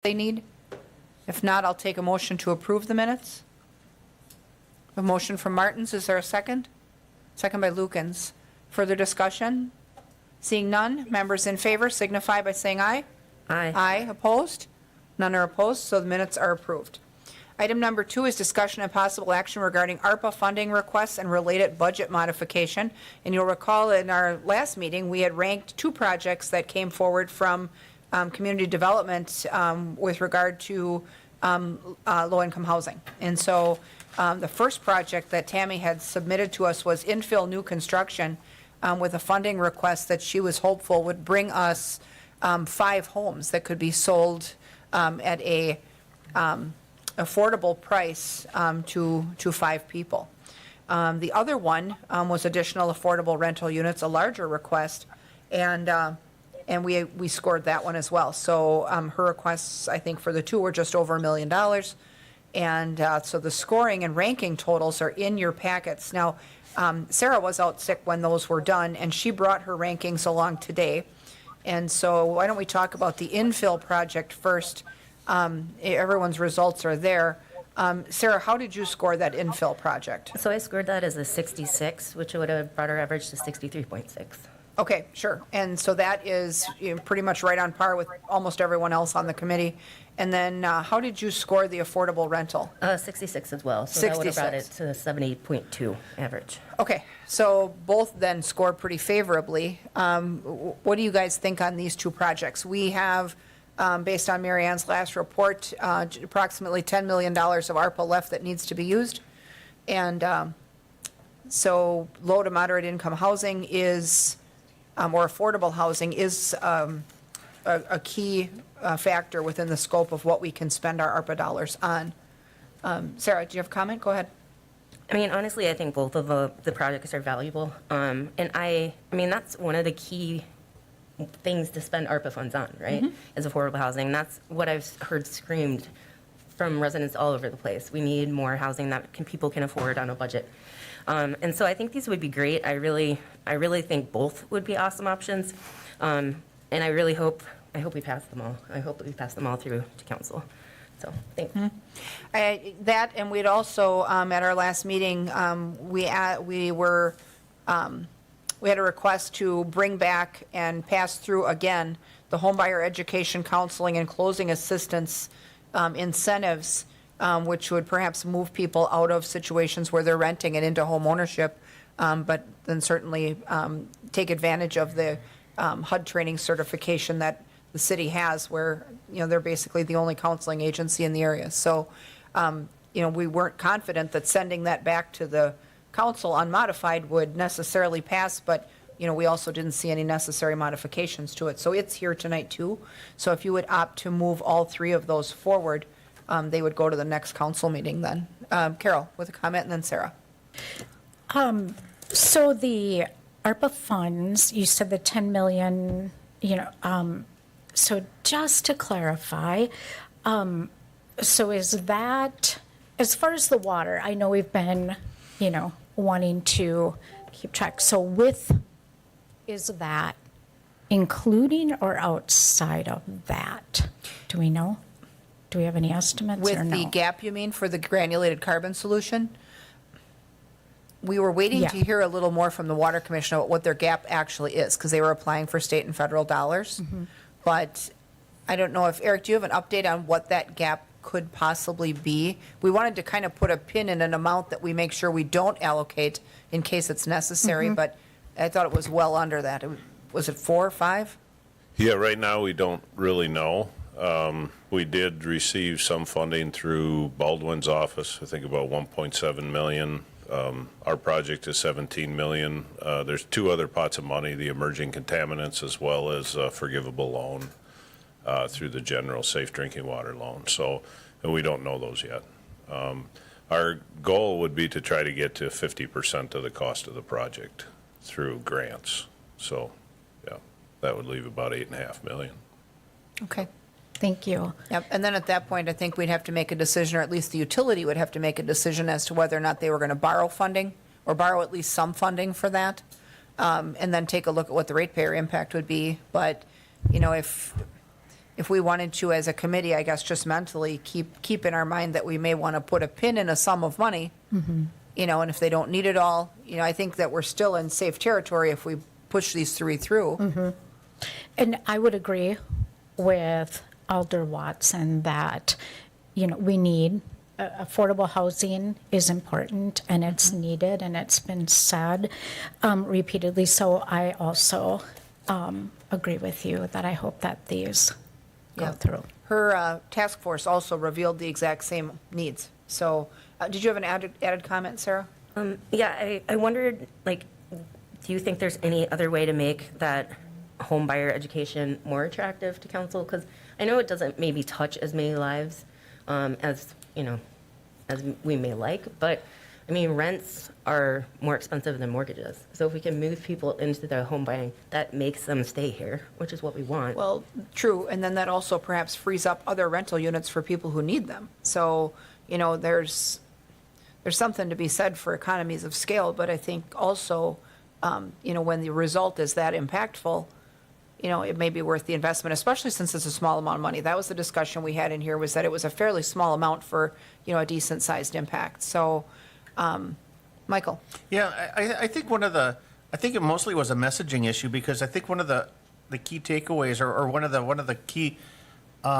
they need? If not, I'll take a motion to approve the minutes. A motion from Martins, is there a second? Second by Lukens. Further discussion? Seeing none, members in favor signify by saying aye. Aye. Aye, opposed? None are opposed, so the minutes are approved. Item number 2 is discussion and possible action regarding ARPA funding requests and related budget modification. And you'll recall in our last meeting, we had ranked 2 projects that came forward from community development with regard to low-income housing. And so the first project that Tammy had submitted to us was infill new construction with a funding request that she was hopeful would bring us 5 homes that could be sold at a affordable price to 5 people. The other one was additional affordable rental units, a larger request, and we scored that one as well. So her requests, I think, for the 2 were just over $1 million. And so the scoring and ranking totals are in your packets. Now, Sarah was out sick when those were done, and she brought her rankings along today. And so why don't we talk about the infill project first? Everyone's results are there. Sarah, how did you score that infill project? So I scored that as a 66, which would have brought our average to 63.6. Okay, sure. And so that is pretty much right on par with almost everyone else on the committee. And then how did you score the affordable rental? 66 as well. So that would have brought it 66. to 78.2 average. Okay, so both then score pretty favorably. What do you guys think on these 2 projects? We have, based on Mary Ann's last report, approximately $10 million of ARPA left that needs to be used. And so low to moderate income housing is, or affordable housing is a key factor within the scope of what we can spend our ARPA dollars on. Sarah, do you have a comment? Go ahead. I mean, honestly, I think both of the projects are valuable. And I mean, that's one of the key things to spend ARPA funds on, right? Is affordable housing. That's what I've heard screamed from residents all over the place. We need more housing that people can afford on a budget. And so I think these would be great. I really think both would be awesome options. And I really hope we pass them all. I hope we pass them all through to council. So thanks. That, and we'd also, at our last meeting, we had a request to bring back and pass through again the homebuyer education, counseling, and closing assistance incentives, which would perhaps move people out of situations where they're renting and into home ownership, but then certainly take advantage of the HUD training certification that the city has, where they're basically the only counseling agency in the area. So we weren't confident that sending that back to the council unmodified would necessarily pass, but we also didn't see any necessary modifications to it. So it's here tonight too. So if you would opt to move all 3 of those forward, they would go to the next council meeting then. Carol, with a comment, and then Sarah. So the ARPA funds, you said the 10 million, so just to clarify, so is that, as far as the water, I know we've been, wanting to keep track. So is that including or outside of that? Do we know? Do we have any estimates or no? With the gap, you mean, for the granulated carbon solution? We were waiting to hear a little more from the Water Commission about what their gap actually is, because they were applying for state and federal dollars. But I don't know if, Eric, do you have an update on what that gap could possibly be? We wanted to kind of put a pin in an amount that we make sure we don't allocate in case it's necessary, but I thought it was well under that. Was it 4 or 5? Yeah, right now we don't really know. We did receive some funding through Baldwin's office, I think about 1.7 million. Our project is 17 million. There's 2 other pots of money, the emerging contaminants as well as a forgivable loan through the general safe drinking water loan. So, and we don't know those yet. Our goal would be to try to get to 50% of the cost of the project through grants. So, yeah, that would leave about 8.5 million. Okay. Thank you. Yep, and then at that point, I think we'd have to make a decision, or at least the utility would have to make a decision as to whether or not they were going to borrow funding, or borrow at least some funding for that, and then take a look at what the ratepayer impact would be. But, if if we wanted to, as a committee, I guess, just mentally keep in our mind that we may want to put a pin in a sum of money, you know, and if they don't need it all, you know, I think that we're still in safe territory if we push these three through. And I would agree with Alder Watson that, you know, we need, affordable housing is important and it's needed and it's been said repeatedly. So I also agree with you that I hope that these go Yeah. through. Her task force also revealed the exact same needs. So, did you have an added comment, Sarah? Yeah, I wondered, like, do you think there's any other way to make that home buyer education more attractive to council? Because I know it doesn't maybe touch as many lives as, you know, as we may like, but I mean, rents are more expensive than mortgages. So if we can move people into the home buying, that makes them stay here, which is what we want. Well, true, and then that also perhaps frees up other rental units for people who need them. So, you know, there's something to be said for economies of scale, but I think also, you know, when the result is that impactful, you know, it may be worth the investment, especially since it's a small amount of money. That was the discussion we had in here, was that it was a fairly small amount for, you know, a decent-sized impact. So, Michael? Yeah, I think I think it mostly was a messaging issue, because I think one of the key takeaways, or one of the key, you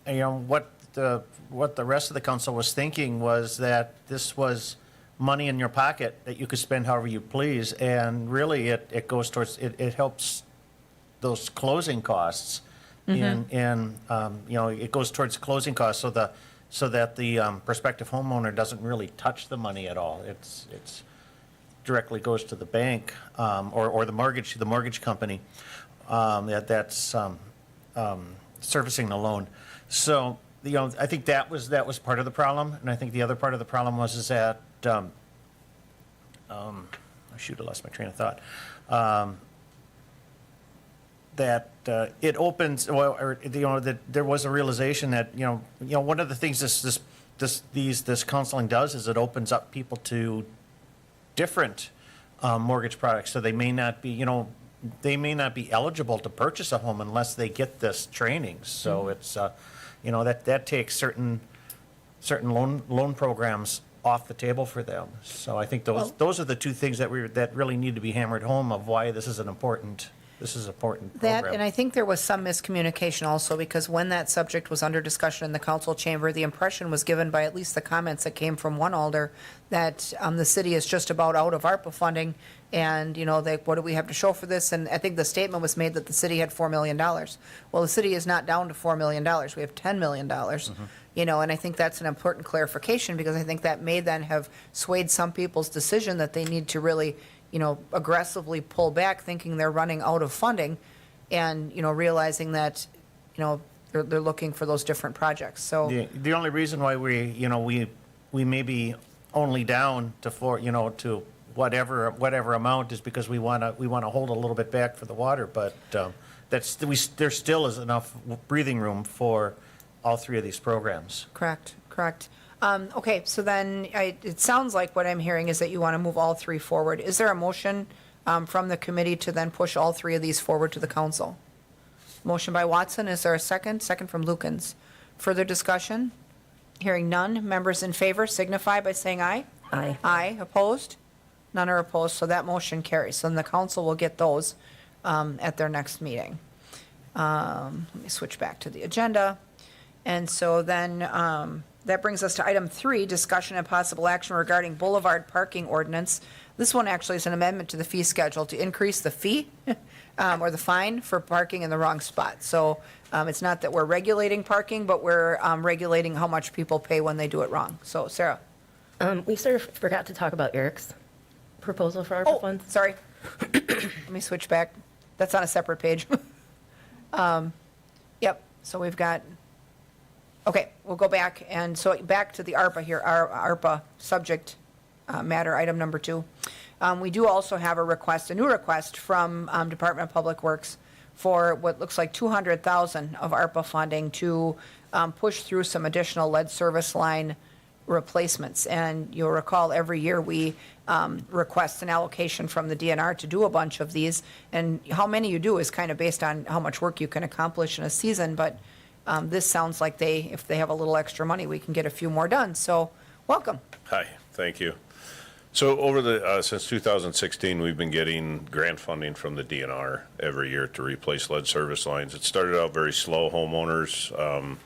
know, what the rest of the council was thinking was that this was money in your pocket that you could spend however you please, and really it goes towards, it helps those closing costs, and you know, it goes towards closing costs, so that the prospective homeowner doesn't really touch the money at all. It's directly goes to the bank, or the mortgage company that's servicing the loan. So, you know, I think that was part of the problem, and I think the other part of the problem is that I lost my train of thought. That it opens, well, or, you know, that there was a realization that, you know, one of the things this counseling does is it opens up people to different mortgage products. So they may not be, you know, they may not be eligible to purchase a home unless they get this training. So it's, you know, that takes certain loan programs off the table for them. So I think those are the two things that really need to be hammered home of why this is an important program. That, and I think there was some miscommunication also, because when that subject was under discussion in the council chamber, the impression was given by at least the comments that came from one alder that the city is just about out of ARPA funding, and, you know, what do we have to show for this? And I think the statement was made that the city had $4 million. Well, the city is not down to $4 million. We have $10 million. You know, and I think that's an important clarification, because I think that may then have swayed some people's decision that they need to really, you know, aggressively pull back, thinking they're running out of funding, and, you know, realizing that, you know, they're looking for those different projects. So The only reason why we may be only down to to whatever amount is because we want to hold a little bit back for the water, but there still is enough breathing room for all three of these programs. Correct. Okay, so then it sounds like what I'm hearing is that you want to move all three forward. Is there a motion from the committee to then push all three of these forward to the council? Motion by Watson, is there a second? Second from Lukens. Further discussion? Hearing none. Members in favor signify by saying aye. Aye. Aye. Opposed? None are opposed, so that motion carries. So then the council will get those at their next meeting. Let me switch back to the agenda. And so then that brings us to item 3, discussion and possible action regarding boulevard parking ordinance. This one actually is an amendment to the fee schedule to increase the fee or the fine for parking in the wrong spot. So it's not that we're regulating parking, but we're regulating how much people pay when they do it wrong. So, Sarah. We sort of forgot to talk about Eric's proposal for ARPA funds. Sorry. Let me switch back. That's on a separate page. Yep, so we've got, okay, we'll go back. And so back to the ARPA here, our ARPA subject matter, item number 2. We do also have a new request from Department of Public Works for what looks like $200,000 of ARPA funding to push through some additional lead service line replacements. And you'll recall, every year we request an allocation from the DNR to do a bunch of these. And how many you do is kind of based on how much work you can accomplish in a season. But this sounds like if they have a little extra money, we can get a few more done. So welcome. Hi, thank you. So since 2016, we've been getting grant funding from the DNR every year to replace lead service lines. It started out very slow, homeowners.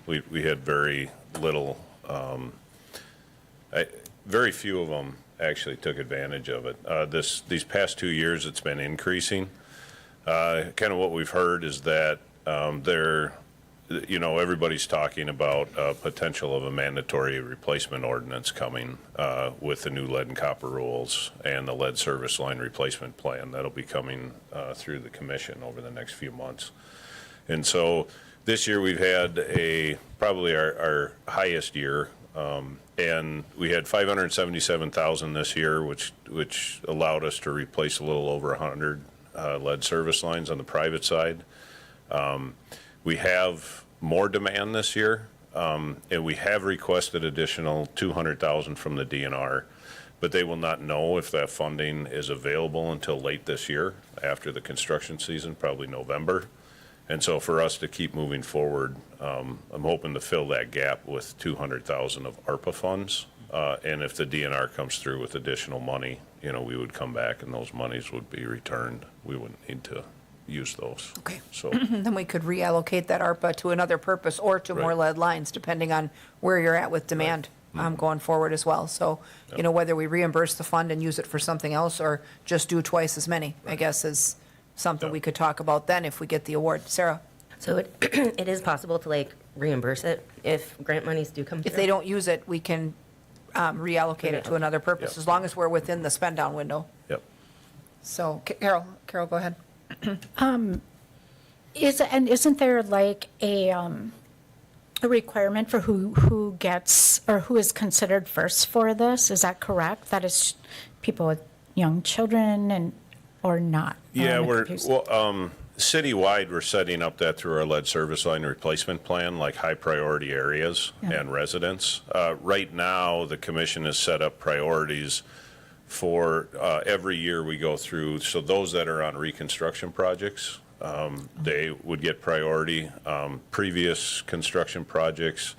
We had very little, very few of them actually took advantage of it. These past 2 years, it's been increasing. Kind of what we've heard is that everybody's talking about potential of a mandatory replacement ordinance coming with the new lead and copper rules and the lead service line replacement plan that'll be coming through the commission over the next few months. And so this year we've had probably our highest year, and we had 577,000 this year, which allowed us to replace a little over 100 lead service lines on the private side. We have more demand this year, and we have requested additional 200,000 from the DNR, but they will not know if that funding is available until late this year, after the construction season, probably November. And so for us to keep moving forward, I'm hoping to fill that gap with 200,000 of ARPA funds. And if the DNR comes through with additional money, we would come back and those monies would be returned. We wouldn't need to use those. Okay. So, Then we could reallocate that ARPA to another purpose or to more Right. lead lines, depending on where you're at with demand going forward as well. So, whether we reimburse the fund and use it for something else or just do twice as many, I guess is something Yeah. we could talk about then if we get the award. Sarah? So it is possible to reimburse it if grant monies do come through. If they don't use it, we can reallocate it to another purpose, Yep. as long as we're within the spend down window. yep. So Carol, go ahead. Isn't there like a requirement for who gets, or who is considered first for this? Is that correct? That is people with young children or not? Yeah, I'm confused. citywide, we're setting up that through our lead service line replacement plan, like high priority areas and residents. Right now, the commission has set up priorities for every year we go through. So those that are on reconstruction projects, they would get priority. Previous construction projects,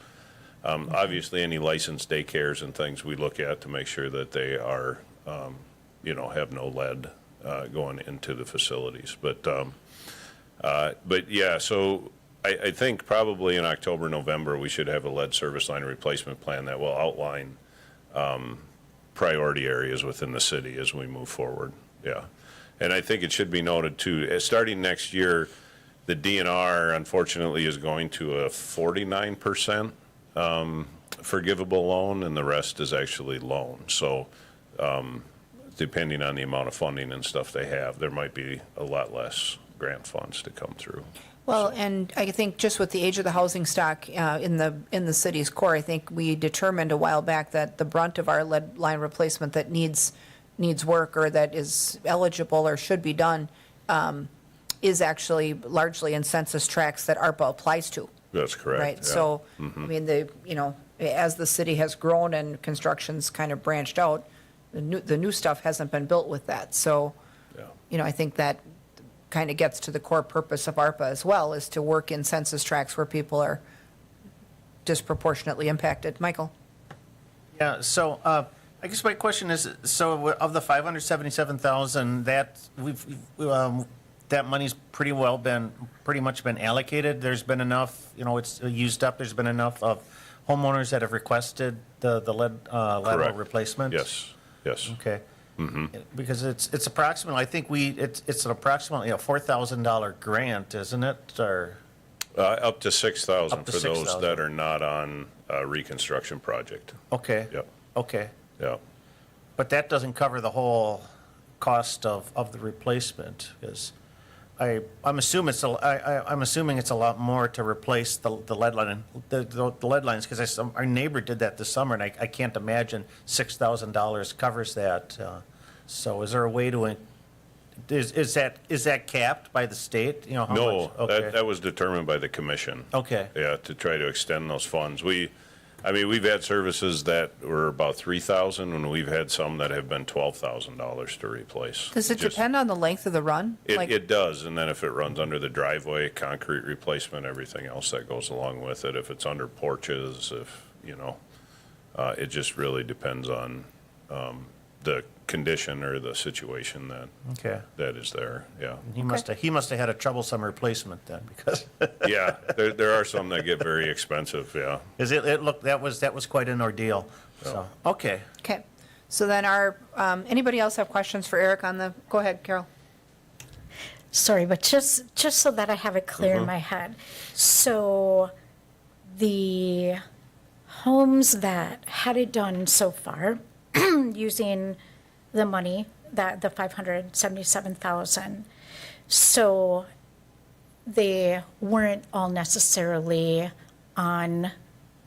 obviously any licensed daycares and things we look at to make sure that they are, have no lead going into the facilities. But yeah, so I think probably in October, November, we should have a lead service line replacement plan that will outline priority areas within the city as we move forward. Yeah. And I think it should be noted too, starting next year, the DNR unfortunately is going to a 49% forgivable loan, and the rest is actually loan. So depending on the amount of funding and stuff they have, there might be a lot less grant funds to come through. Well, and I think just with the age of the housing stock in the city's core, I think we determined a while back that the brunt of our lead line replacement that needs work or that is eligible or should be done is actually largely in census tracts that ARPA applies to, That's correct. right? yeah. So, I mean, as the city has grown and construction's kind of branched out, the new stuff hasn't been built with that. So, Yeah. I think that kind of gets to the core purpose of ARPA as well, is to work in census tracts where people are disproportionately impacted. Michael? Yeah, so I guess my question is, so of the 577,000, that that money's pretty much been allocated. There's been enough, it's used up. There's been enough of homeowners that have requested the lead lateral Correct. replacement. Yes. Okay. Because it's approximately, I think it's an approximately a $4,000 grant, isn't it? Or Up to 6,000 Up to for those 6,000. that are not on a reconstruction project. okay. Yep. Okay. Yeah. But that doesn't cover the whole cost of the replacement, because I'm assuming it's a lot more to replace the lead line, the lead lines, because our neighbor did that this summer, and I can't imagine $6,000 covers that. So is there a way to, is that capped by the state? How No, much? Okay. that was determined by the commission. Okay. Yeah, to try to extend those funds. I mean, we've had services that were about 3,000, and we've had some that have been $12,000 to replace. Does it Just- depend on the length of the run? Like- It does, and then if it runs under the driveway, concrete replacement, everything else that goes along with it. If it's under porches, it just really depends on the condition or the situation Okay. that is there, yeah. He must have had a troublesome replacement then, because, Yeah, there are some that get very expensive, yeah. 'cause it looked, that was quite an ordeal, so, okay. Okay, so then anybody else have questions for Eric on go ahead, Carol. Sorry, but just so that I have it clear in my head. So the homes that had it done so far, using the money, the 577,000, so they weren't all necessarily on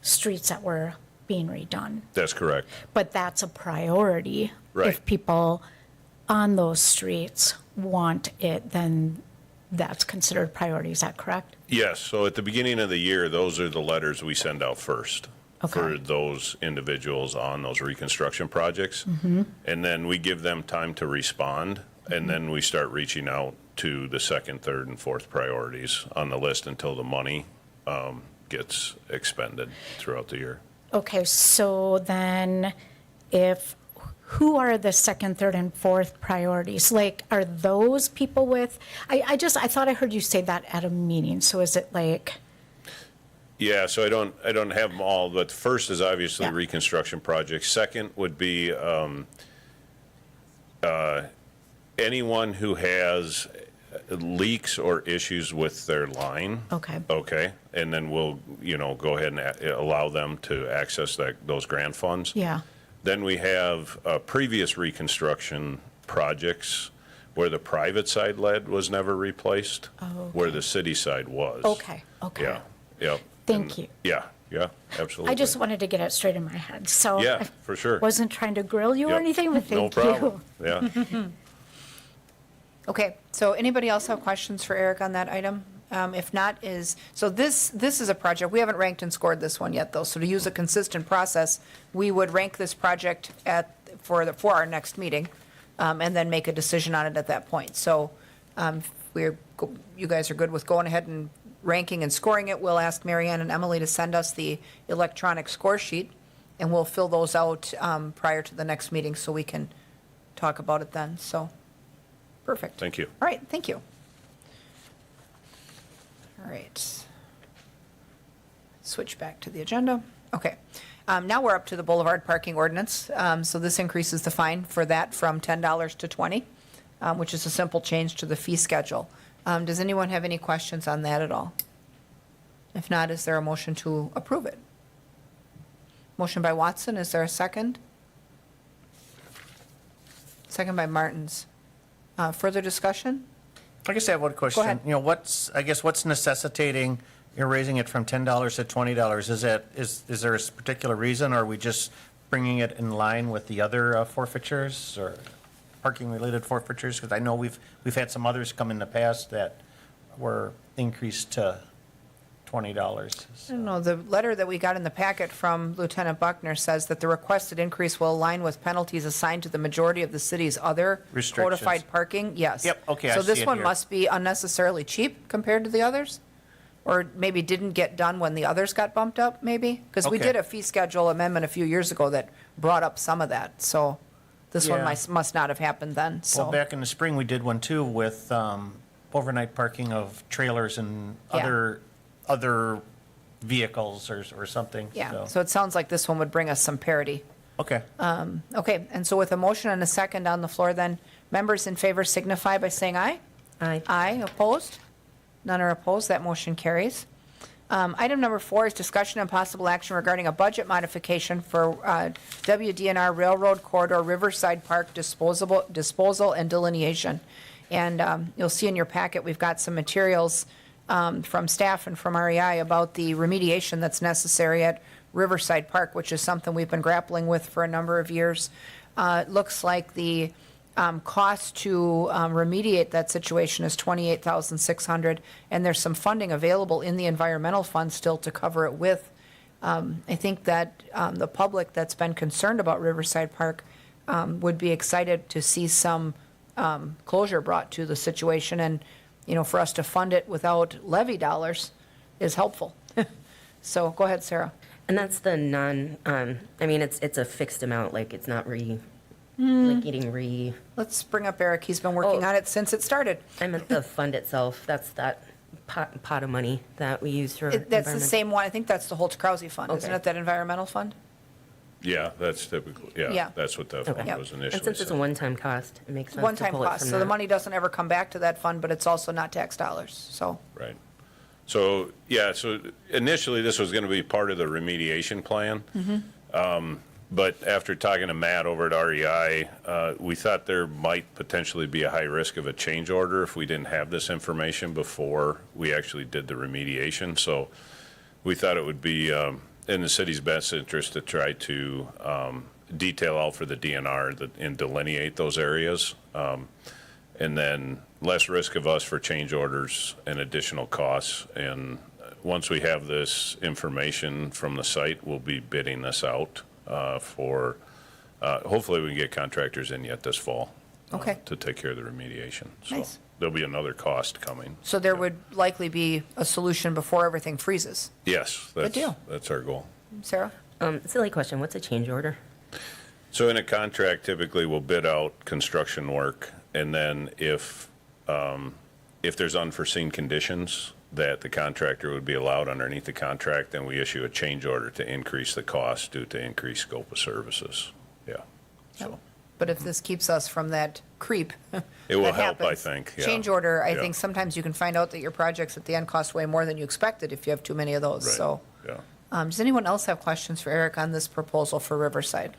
streets that were being redone. That's correct. But that's a priority. Right. If people on those streets want it, then that's considered priority. Is that correct? Yes, so at the beginning of the year, those are the letters we send out first for Okay. those individuals on those reconstruction projects. And then we give them time to respond, and then we start reaching out to the second, third, and fourth priorities on the list until the money gets expended throughout the year. Okay, so then who are the second, third, and fourth priorities? Like, are those people with, I thought I heard you say that at a meeting, so is it like, Yeah, so I don't have them all, but first is obviously Yeah. reconstruction projects. Second would be anyone who has leaks or issues with their line. okay, Okay, and then we'll, go ahead and allow them to access those grant funds. yeah, Then we have previous reconstruction projects where the private side lead was never replaced, where the city side was. okay, okay. Yeah, yeah. Thank you. Yeah, absolutely. I just wanted to get it straight in my head, so. Yeah, I for sure. Wasn't trying to grill you or Yep. anything, but No thank you. problem, yeah. Okay, so anybody else have questions for Eric on that item? If not, so this is a project, we haven't ranked and scored this one yet, though, so to use a consistent process, we would rank this project for our next meeting, and then make a decision on it at that point. So, you guys are good with going ahead and ranking and scoring it, we'll ask Marianne and Emily to send us the electronic score sheet, and we'll fill those out prior to the next meeting, so we can talk about it then, so, perfect. Thank you. All right, thank you. All right. Switch back to the agenda. Okay. Now we're up to the Boulevard Parking Ordinance. So this increases the fine for that from $10 to $20, which is a simple change to the fee schedule. Does anyone have any questions on that at all? If not, is there a motion to approve it? Motion by Watson, is there a second? Second by Martins. Further discussion? I guess I have one question. ahead. What's necessitating you're raising it from $10 to $20? Is there a particular reason, or are we just bringing it in line with the other forfeitures or parking-related forfeitures? Because I know we've had some others come in the past that were increased to $20. I don't know, the letter that we got in the packet from Lieutenant Buckner says that the requested increase will align with penalties assigned to the majority of the city's other Restrictions. codified parking, yes. Yep, okay, I So see this it one here. must be unnecessarily cheap compared to the others? Or maybe didn't get done when the others got bumped up, maybe? Because we Okay. did a fee schedule amendment a few years ago that brought up some of that, so this one Yeah. must not have happened then, so. Well, back in the spring, we did one too with overnight parking of trailers and Yeah. other vehicles or something. Yeah, so it sounds like this one would bring us some parity. Okay. Okay, and so with a motion and a second on the floor, then, members in favor signify by saying aye. Aye. Aye, opposed? None are opposed, that motion carries. Item number 4 is discussion and possible action regarding a budget modification for WDNR Railroad Corridor Riverside Park disposal and delineation. And you'll see in your packet, we've got some materials from staff and from REI about the remediation that's necessary at Riverside Park, which is something we've been grappling with for a number of years. It looks like the cost to remediate that situation is $28,600, and there's some funding available in the environmental fund still to cover it with I think that the public that's been concerned about Riverside Park would be excited to see some closure brought to the situation. And, for us to fund it without levy dollars is helpful. So go ahead, Sarah. And that's the it's a fixed amount, like it's not like getting Let's bring up Eric. He's been working Oh. on it since it started. I meant the fund itself. That's that pot of money that we use for That's the environment. same one. I think that's the Holtz-Krause Fund, isn't Okay. it, that environmental fund? Yeah, that's typically, yeah, Yeah. that's what that Okay. fund was initially. And since it's a set. one-time cost, it makes sense to One-time pull it cost, from so the that. money doesn't ever come back to that fund, but it's also not tax dollars, so. Right. So, yeah, so initially, this was going to be part of the remediation plan. But after talking to Matt over at REI, we thought there might potentially be a high risk of a change order if we didn't have this information before we actually did the remediation. So we thought it would be in the city's best interest to try to detail out for the DNR and delineate those areas. And then less risk of us for change orders and additional costs. And once we have this information from the site, we'll be bidding this out for, hopefully we can get contractors in yet this fall. Okay. To take care of the remediation. So Nice. there'll be another cost coming. So there would likely be a solution before everything freezes. Yes, deal. that's our goal. Sarah? Silly question, what's a change order? So in a contract, typically we'll bid out construction work, and then if there's unforeseen conditions that the contractor would be allowed underneath the contract, then we issue a change order to increase the cost due to increased scope of services. Yeah. So But if this keeps us from that creep. it will that help, I happens. think. Yeah. Change order, I Yeah. think sometimes you can find out that your projects at the end cost way more than you expected if you have too many of those, Right. so. Yeah. Does anyone else have questions for Eric on this proposal for Riverside?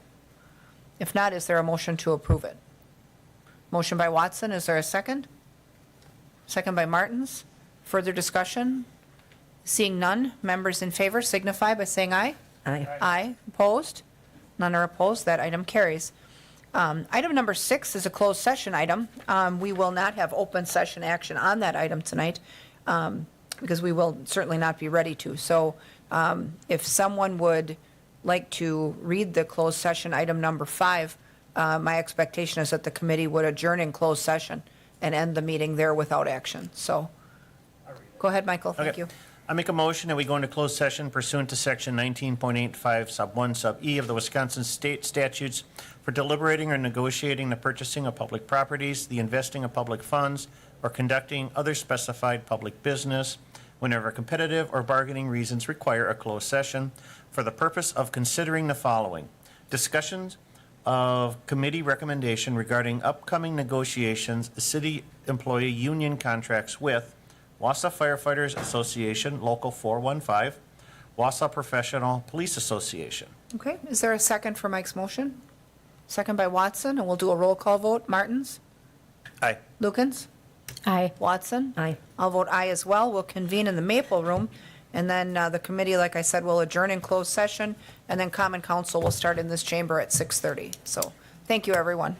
If not, is there a motion to approve it? Motion by Watson, is there a second? Second by Martins. Further discussion? Seeing none, members in favor signify by saying aye. Aye. Aye. Opposed? None are opposed. That item carries. Item number 6 is a closed session item. We will not have open session action on that item tonight because we will certainly not be ready to. So if someone would like to read the closed session item number 5, my expectation is that the committee would adjourn in closed session and end the meeting there without action. So go ahead, Michael. Thank Okay. you. I make a motion that we go into closed session pursuant to section 19.85 sub 1 sub E of the Wisconsin State Statutes for deliberating or negotiating the purchasing of public properties, the investing of public funds, or conducting other specified public business whenever competitive or bargaining reasons require a closed session for the purpose of considering the following: discussions of committee recommendation regarding upcoming negotiations, city employee union contracts with Wausau Firefighters Association, Local 415, Wausau Professional Police Association. Okay, is there a second for Mike's motion? Second by Watson, and we'll do a roll call vote. Martins? Aye. Lukens? Aye. Watson? Aye. I'll vote aye as well. We'll convene in the Maple Room, and then the committee, like I said, will adjourn in closed session, and then Common Council will start in this chamber at 6:30. So, thank you, everyone.